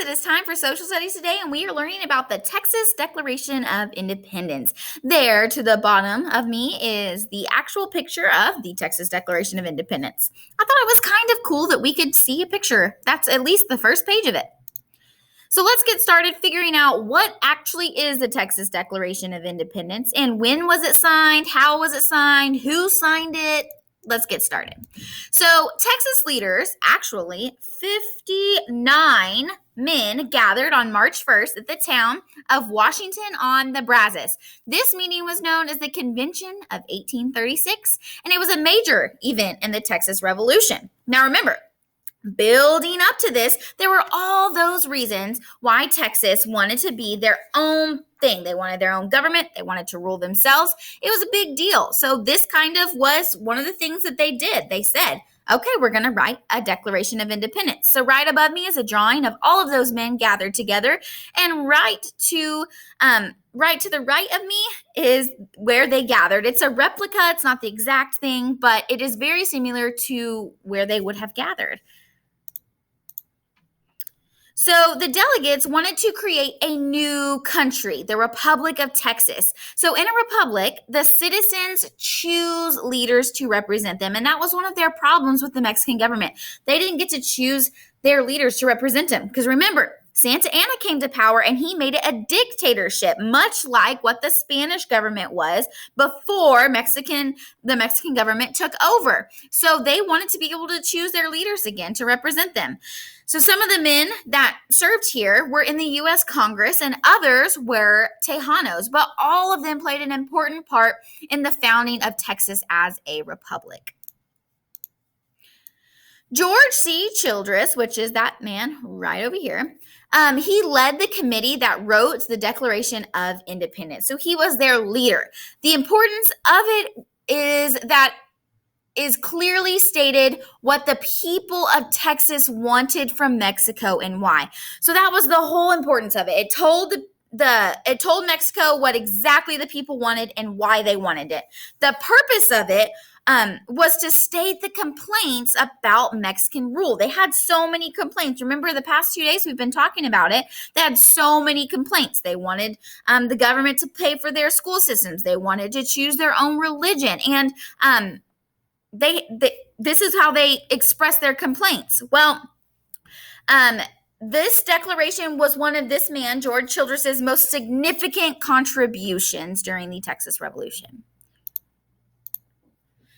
it is time for social studies today, and we are learning about the Texas Declaration of Independence. There to the bottom of me is the actual picture of the Texas Declaration of Independence. I thought it was kind of cool that we could see a picture. That's at least the first page of it. So let's get started figuring out what actually is the Texas Declaration of Independence and when was it signed, how was it signed, who signed it. Let's get started. So Texas leaders, actually 59 men gathered on March 1st at the town of Washington on the Brazos. This meeting was known as the Convention of 1836, and it was a major event in the Texas Revolution. Now remember, building up to this, there were all those reasons why Texas wanted to be their own thing. They wanted their own government. They wanted to rule themselves. It was a big deal. So this kind of was one of the things that they did. They said, okay, we're going to write a Declaration of Independence. So right above me is a drawing of all of those men gathered together, and right to the right of me is where they gathered. It's a replica. It's not the exact thing, but it is very similar to where they would have gathered. So the delegates wanted to create a new country, the Republic of Texas. So in a republic, the citizens choose leaders to represent them. And that was one of their problems with the Mexican government. They didn't get to choose their leaders to represent them. Because remember, Santa Anna came to power and he made it a dictatorship, much like what the Spanish government was before the Mexican government took over. So they wanted to be able to choose their leaders again to represent them. So some of the men that served here were in the U.S. Congress and others were Tejanos, but all of them played an important part in the founding of Texas as a republic. George C. Childress, which is that man right over here, he led the committee that wrote the Declaration of Independence. So he was their leader. The importance of it is that is clearly stated what the people of Texas wanted from Mexico and why. So that was the whole importance of it. It told Mexico what exactly the people wanted and why they wanted it. The purpose of it was to state the complaints about Mexican rule. They had so many complaints. Remember, the past 2 days we've been talking about it. They had so many complaints. They wanted the government to pay for their school systems. They wanted to choose their own religion. And this is how they express their complaints. Well, this declaration was one of this man, George Childress's, most significant contributions during the Texas Revolution.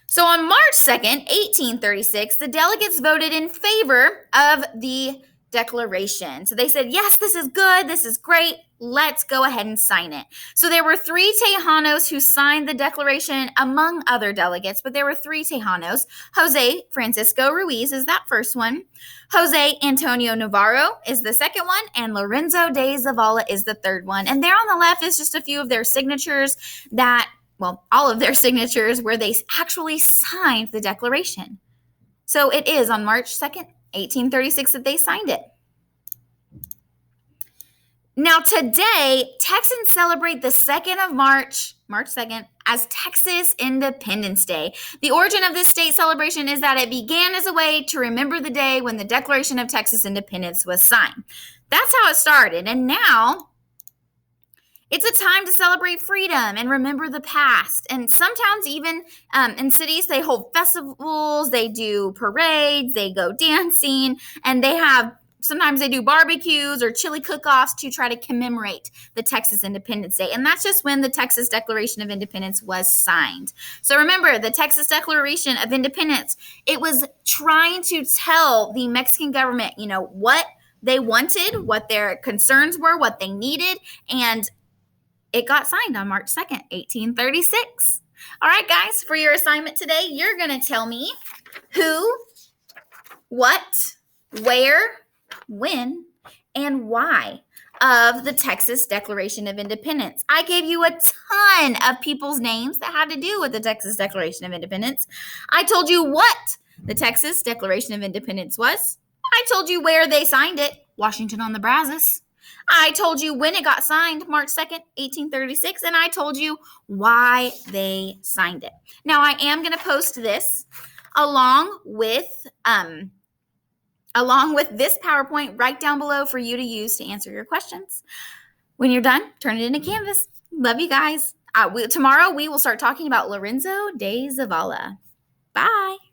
So on March 2nd, 1836, the delegates voted in favor of the declaration. So they said, yes, this is good. This is great. Let's go ahead and sign it. So there were 3 Tejanos who signed the declaration among other delegates, but there were 3 Tejanos. Jose Francisco Ruiz is that first one. Jose Antonio Navarro is the second one, and Lorenzo de Zavala is the third one. And there on the left is just a few of their signatures all of their signatures where they actually signed the declaration. So it is on March 2nd, 1836 that they signed it. Now today, Texans celebrate the 2nd of March 2nd, as Texas Independence Day. The origin of this state celebration is that it began as a way to remember the day when the Declaration of Texas Independence was signed. That's how it started. And now it's a time to celebrate freedom and remember the past. And sometimes even in cities, they hold festivals, they do parades, they go dancing, and sometimes they do barbecues or chili cook-offs to try to commemorate the Texas Independence Day. And that's just when the Texas Declaration of Independence was signed. So remember, the Texas Declaration of Independence, it was trying to tell the Mexican government, what they wanted, what their concerns were, what they needed, and it got signed on March 2nd, 1836. All right, guys, for your assignment today, you're going to tell me who, what, where, when, and why of the Texas Declaration of Independence. I gave you a ton of people's names that had to do with the Texas Declaration of Independence. I told you what the Texas Declaration of Independence was. I told you where they signed it, Washington on the Brazos. I told you when it got signed, March 2nd, 1836, and I told you why they signed it. Now, I am going to post this along with along with this PowerPoint right down below for you to use to answer your questions. When you're done, turn it into Canvas. Love you guys. Tomorrow we will start talking about Lorenzo de Zavala. Bye.